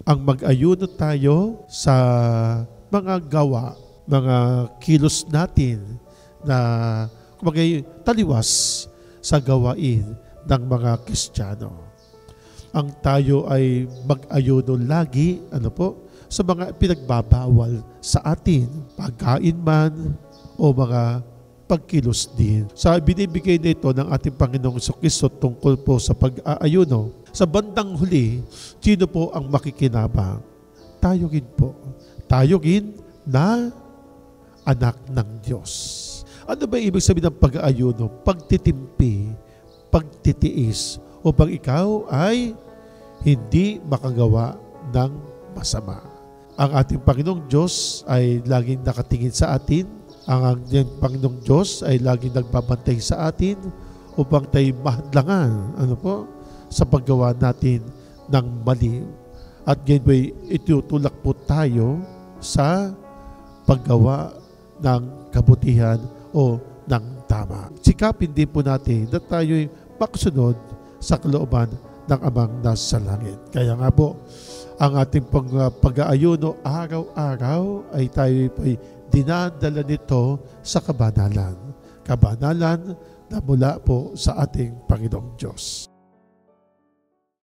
ang mag-ayuno tayo sa mga gawa, mga kilos natin na kumagay taliwas sa gawain ng mga Kristiyano. Ang tayo ay mag-ayuno lagi, sa mga pinagbabawal sa atin, pagkain man o mga pagkilos din. Sa binibigay nito ng ating Panginoong Jesucristo tungkol po sa pag-aayuno, sa bandang huli, sino po ang makikinabang? Tayo rin po. Tayo rin na anak ng Diyos. Ano ba ibig sabihin ng pag-aayuno? Pagtitimpi, pagtitiis, upang ikaw ay hindi makagawa ng masama. Ang ating Panginoong Diyos ay laging nakatingin sa atin. Ang ating Panginoong Diyos ay laging nagbabantay sa atin upang tayo mahadlangan sa paggawa natin ng mali. At ganyan itutulak po tayo sa paggawa ng kabutihan o ng tama. Sikapin din po natin na tayo'y makasunod sa kalooban ng Amang nasa langit. Kaya nga po, ang ating pag-aayuno araw-araw ay tayo dinadala nito sa kabanalan. Kabanalan na mula po sa ating Panginoong Diyos.